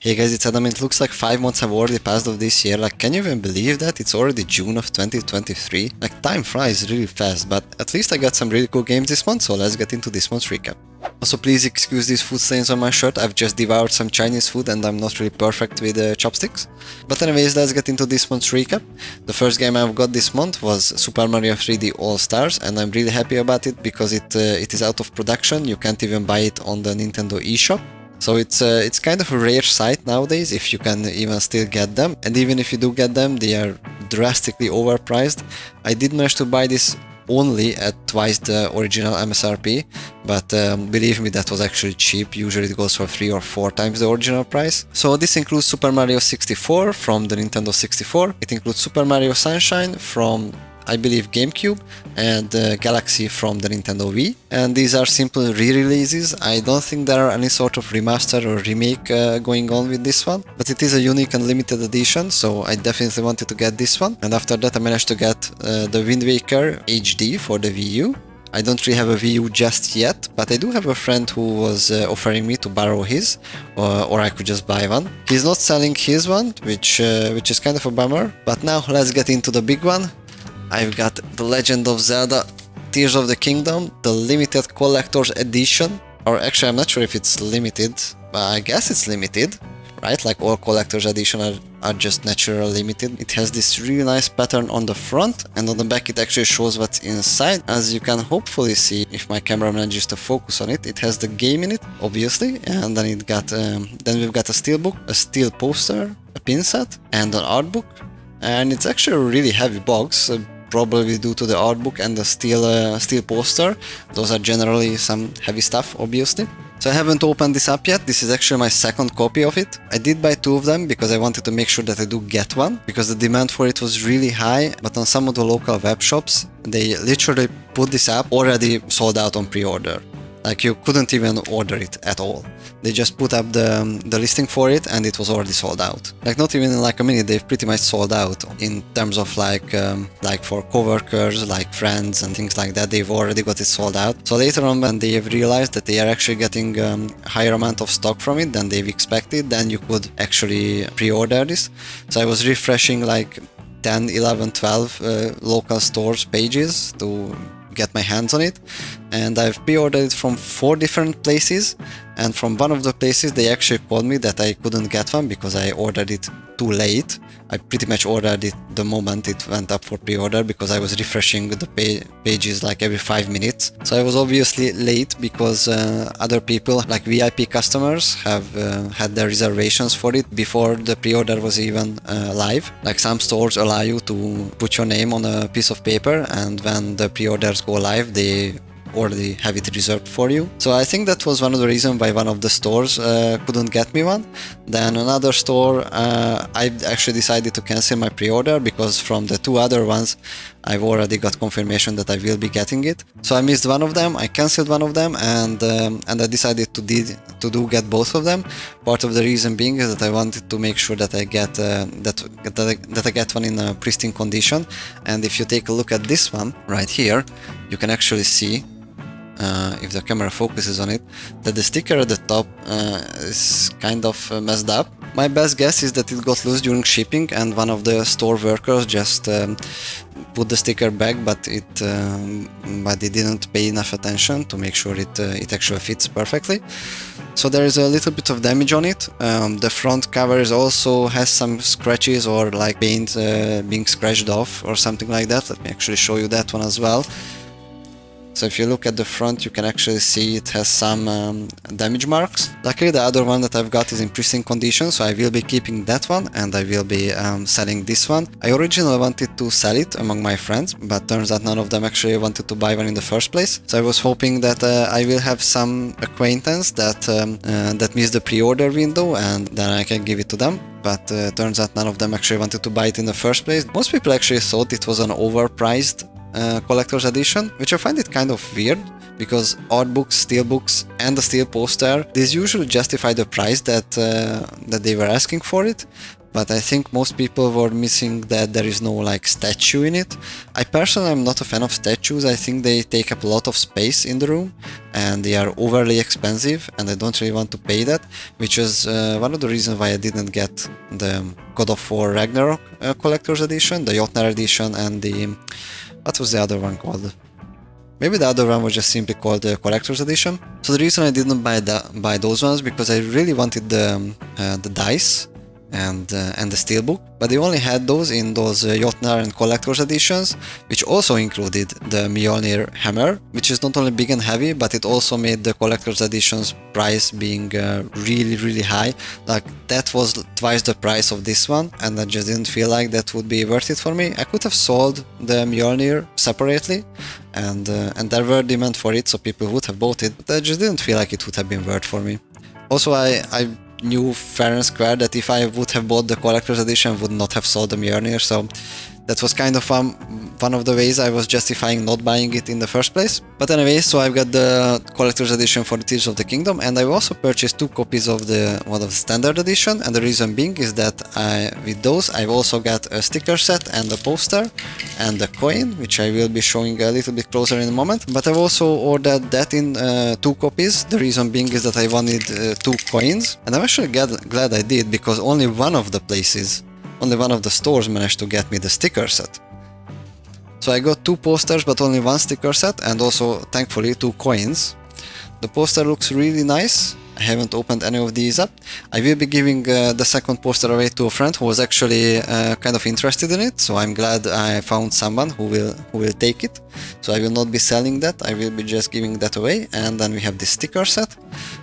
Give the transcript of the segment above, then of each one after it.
Hey guys, it's Adam. It looks like 5 months have already passed of this year. Like, can you even believe that? It's already June of 2023. Like, time flies really fast, but at least I got some really cool games this month, so let's get into this month's recap. Also, please excuse these food stains on my shirt. I've just devoured some Chinese food and I'm not really perfect with chopsticks. But anyways, let's get into this month's recap. The first game I've got this month was Super Mario 3D All Stars, and I'm really happy about it because it is out of production. You can't even buy it on the Nintendo eShop. So it's kind of a rare sight nowadays if you can even still get them, and even if you do get them, they are drastically overpriced. I did manage to buy this only at twice the original MSRP, but believe me, that was actually cheap. Usually it goes for 3 or 4 times the original price. So this includes Super Mario 64 from the Nintendo 64, it includes Super Mario Sunshine from, I believe, GameCube, and Galaxy from the Nintendo Wii. And these are simple re-releases. I don't think there are any sort of remaster or remake going on with this one, but it is a unique and limited edition, so I definitely wanted to get this one. And after that I managed to get the Wind Waker HD for the Wii U. I don't really have a Wii U just yet, but I do have a friend who was offering me to borrow his, or I could just buy one. He's not selling his one, which is kind of a bummer. But now let's get into the big one. I've got The Legend of Zelda Tears of the Kingdom, the limited collector's edition. Or actually, I'm not sure if it's limited, but I guess it's limited, right? Like all collector's edition are just naturally limited. It has this really nice pattern on the front, and on the back it actually shows what's inside. As you can hopefully see if my camera manages to focus on it, it has the game in it, obviously, and then then we've got a steelbook, a steel poster, a pin set, and an art book. And it's actually a really heavy box, probably due to the art book and the steel poster. Those are generally some heavy stuff, obviously. So I haven't opened this up yet. This is actually my second copy of it. I did buy 2 of them because I wanted to make sure that I do get one, because the demand for it was really high, but on some of the local web shops, they literally put this up already sold out on pre-order. Like, you couldn't even order it at all. They just put up the listing for it and it was already sold out. Like, not even in like a minute, they've pretty much sold out in terms of like for coworkers, like friends and things like that. They've already got it sold out. So later on, when they have realized that they are actually getting a higher amount of stock from it than they've expected, then you could actually pre-order this. So I was refreshing like 10, 11, 12 local stores pages to get my hands on it, and I've pre-ordered it from 4 different places, and from one of the places they actually called me that I couldn't get one because I ordered it too late. I pretty much ordered it the moment it went up for pre-order because I was refreshing the pages like every 5 minutes. So I was obviously late because other people, like VIP customers, have had their reservations for it before the pre-order was even live. Like, some stores allow you to put your name on a piece of paper, and when the pre-orders go live, they already have it reserved for you. So I think that was one of the reasons why one of the stores couldn't get me one. Then another store, I actually decided to cancel my pre-order because from the 2 other ones I've already got confirmation that I will be getting it. So I missed one of them, I cancelled one of them, and I decided to get both of them. Part of the reason being is that I wanted to make sure that I get that I get one in a pristine condition. And if you take a look at this one right here, you can actually see, if the camera focuses on it, that the sticker at the top is kind of messed up. My best guess is that it got loose during shipping and one of the store workers just put the sticker back, but they didn't pay enough attention to make sure it actually fits perfectly. So there is a little bit of damage on it. The front covers also has some scratches, or like paint being scratched off or something like that. Let me actually show you that one as well. So if you look at the front, you can actually see it has some damage marks. Luckily, the other one that I've got is in pristine condition, so I will be keeping that one and I will be selling this one. I originally wanted to sell it among my friends, but turns out none of them actually wanted to buy one in the first place. So I was hoping that I will have some acquaintance that missed the pre-order window, and then I can give it to them. But turns out none of them actually wanted to buy it in the first place. Most people actually thought it was an overpriced collector's edition, which I find it kind of weird, because art books, steel books, and the steel poster, these usually justify the price that they were asking for it. but I think most people were missing that there is no like statue in it. I personally am not a fan of statues. I think they take up a lot of space in the room and they are overly expensive and I don't really want to pay that, which is one of the reasons why I didn't get the God of War Ragnarok Collector's Edition, the Jotnar Edition, and the... what was the other one called? Maybe the other one was just simply called the Collector's Edition. So the reason I didn't buy those ones because I really wanted the dice and the steelbook, but they only had those in those Jotnar and Collector's Editions, which also included the Mjolnir hammer, which is not only big and heavy, but it also made the Collector's Edition's price being really high. Like that was twice the price of this one, and I just didn't feel like that would be worth it for me. I could have sold the Mjolnir separately, and there were demand for it, so people would have bought it, but I just didn't feel like it would have been worth for me. Also, I knew fair and square that if I would have bought the Collector's Edition, I would not have sold the Mjolnir, so that was kind of one of the ways I was justifying not buying it in the first place. But anyway, so I've got the Collector's Edition for the Tears of the Kingdom, and I've also purchased 2 copies of the Standard Edition, and the reason being is that with those I've also got a sticker set and a poster and a coin, which I will be showing a little bit closer in a moment. But I've also ordered that in 2 copies. The reason being is that I wanted 2 coins, and I'm actually glad I did, because only one of the stores managed to get me the sticker set. So I got 2 posters but only 1 sticker set, and also thankfully 2 coins. The poster looks really nice. I haven't opened any of these up. I will be giving the second poster away to a friend who was actually kind of interested in it, so I'm glad I found someone who will take it. So I will not be selling that, I will be just giving that away. And then we have this sticker set,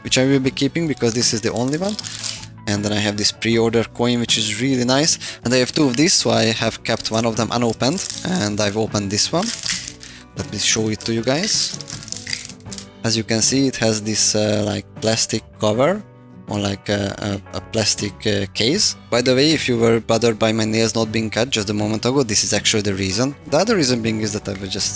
which I will be keeping because this is the only one. And then I have this pre-order coin, which is really nice, and I have 2 of these, so I have kept one of them unopened, and I've opened this one. Let me show it to you guys. As you can see, it has this like plastic cover on like a plastic case. By the way, if you were bothered by my nails not being cut just a moment ago, this is actually the reason. The other reason being is that I was just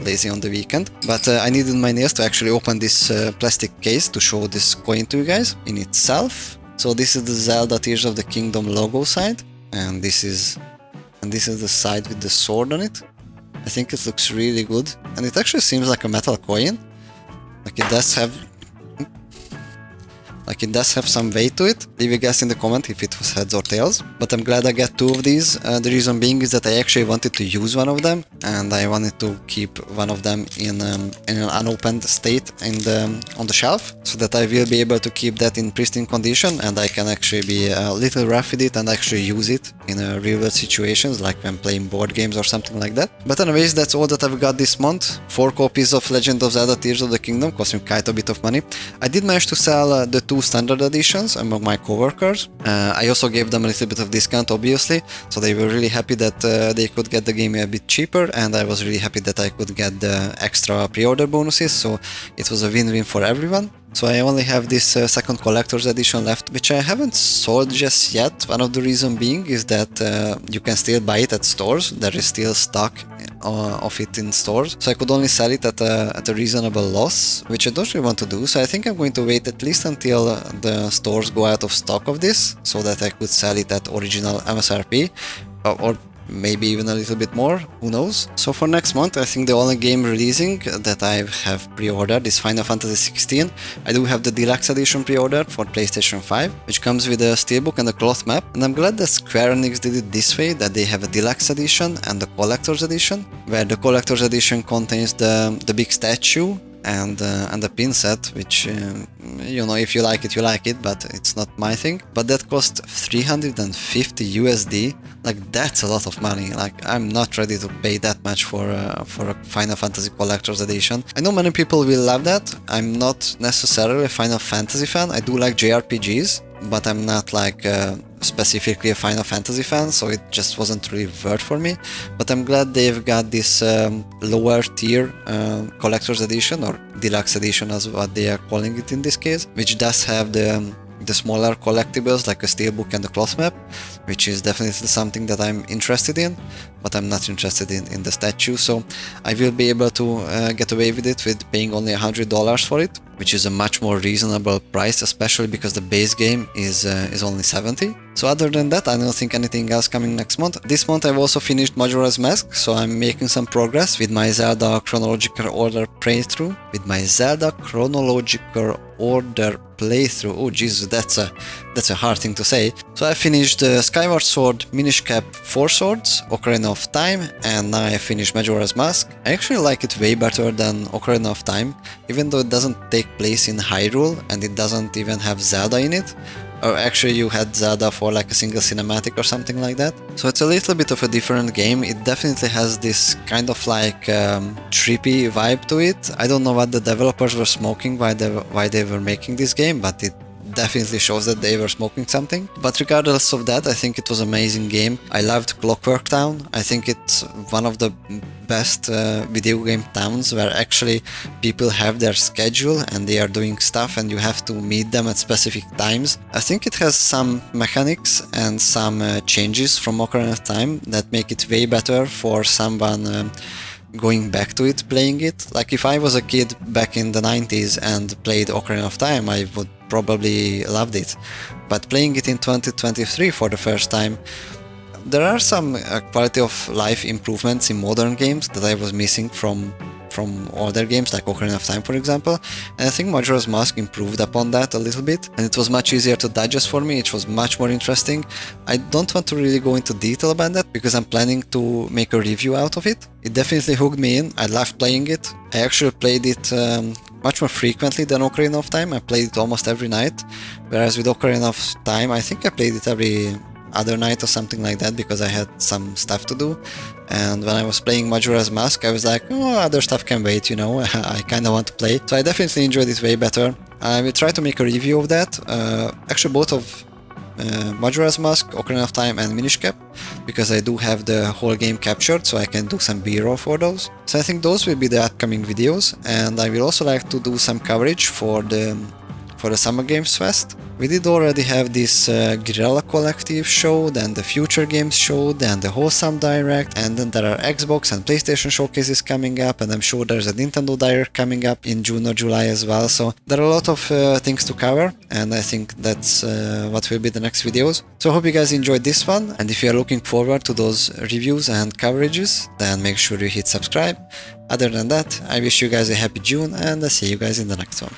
lazy on the weekend, but I needed my nails to actually open this plastic case to show this coin to you guys in itself. So this is the Zelda Tears of the Kingdom logo side, and this is the side with the sword on it. I think it looks really good, and it actually seems like a metal coin. Like it does have some weight to it. Leave a guess in the comment if it was heads or tails. But I'm glad I got 2 of these. The reason being is that I actually wanted to use one of them, and I wanted to keep one of them in an unopened state on the shelf, so that I will be able to keep that in pristine condition, and I can actually be a little rough with it and actually use it in real world situations, like when playing board games or something like that. But anyways, that's all that I've got this month. 4 copies of Legend of Zelda Tears of the Kingdom, cost me quite a bit of money. I did manage to sell the 2 standard editions among my coworkers. I also gave them a little bit of discount, obviously, so they were really happy that they could get the game a bit cheaper, and I was really happy that I could get the extra pre-order bonuses, so it was a win-win for everyone. So I only have this second collector's edition left, which I haven't sold just yet. One of the reasons being is that you can still buy it at stores. There is still stock of it in stores, so I could only sell it at a reasonable loss, which I don't really want to do. So I think I'm going to wait at least until the stores go out of stock of this, so that I could sell it at original MSRP, or maybe even a little bit more, who knows. So for next month, I think the only game releasing that I have pre-ordered is Final Fantasy 16. I do have the Deluxe Edition pre-ordered for PlayStation 5, which comes with a steelbook and a cloth map, and I'm glad that Square Enix did it this way, that they have a Deluxe Edition and the Collector's Edition, where the Collector's Edition contains the big statue and the pin set, which if you like it, you like it, but it's not my thing. But that cost 350 USD. Like, that's a lot of money. Like, I'm not ready to pay that much for a Final Fantasy Collector's Edition. I know many people will love that. I'm not necessarily a Final Fantasy fan. I do like JRPGs, but I'm not like specifically a Final Fantasy fan, so it just wasn't really worth for me. But I'm glad they've got this lower tier Collector's Edition, or Deluxe Edition as what they are calling it in this case, which does have the smaller collectibles like a steelbook and the cloth map, which is definitely something that I'm interested in, but I'm not interested in the statue, so I will be able to get away with it with paying only $100 for it. which is a much more reasonable price, especially because the base game is only 70. So other than that, I don't think anything else coming next month. This month I've also finished Majora's Mask, so I'm making some progress with my Zelda Chronological Order playthrough. Oh Jesus, that's a hard thing to say. So I finished Skyward Sword, Minish Cap, Four Swords, Ocarina of Time, and now I finished Majora's Mask. I actually like it way better than Ocarina of Time, even though it doesn't take place in Hyrule and it doesn't even have Zelda in it. Or actually you had Zelda for like a single cinematic or something like that. So it's a little bit of a different game. It definitely has this kind of like trippy vibe to it. I don't know what the developers were smoking why they were making this game, but it definitely shows that they were smoking something. But regardless of that, I think it was an amazing game. I loved Clockwork Town. I think it's one of the best video game towns where actually people have their schedule and they are doing stuff and you have to meet them at specific times. I think it has some mechanics and some changes from Ocarina of Time that make it way better for someone going back to it, playing it. Like if I was a kid back in the 90s and played Ocarina of Time, I would probably loved it. But playing it in 2023 for the first time, there are some quality of life improvements in modern games that I was missing from older games like Ocarina of Time, for example, and I think Majora's Mask improved upon that a little bit, and it was much easier to digest for me. It was much more interesting. I don't want to really go into detail about that because I'm planning to make a review out of it. It definitely hooked me in. I loved playing it. I actually played it much more frequently than Ocarina of Time. I played it almost every night, whereas with Ocarina of Time, I think I played it every other night or something like that because I had some stuff to do. And when I was playing Majora's Mask, I was like, oh, other stuff can wait, you know, I kind of want to play. So I definitely enjoyed it way better. I will try to make a review of that, actually both of Majora's Mask, Ocarina of Time and Minish Cap, because I do have the whole game captured, so I can do some B-roll for those. So I think those will be the upcoming videos, and I will also like to do some coverage for the Summer Games Fest. We did already have this Guerrilla Collective show, then the Future Games show, then the Wholesome Direct, and then there are Xbox and PlayStation showcases coming up, and I'm sure there's a Nintendo Direct coming up in June or July as well. So there are a lot of things to cover, and I think that's what will be the next videos. So I hope you guys enjoyed this one, and if you are looking forward to those reviews and coverages, then make sure you hit subscribe. Other than that, I wish you guys a happy June, and I'll see you guys in the next one.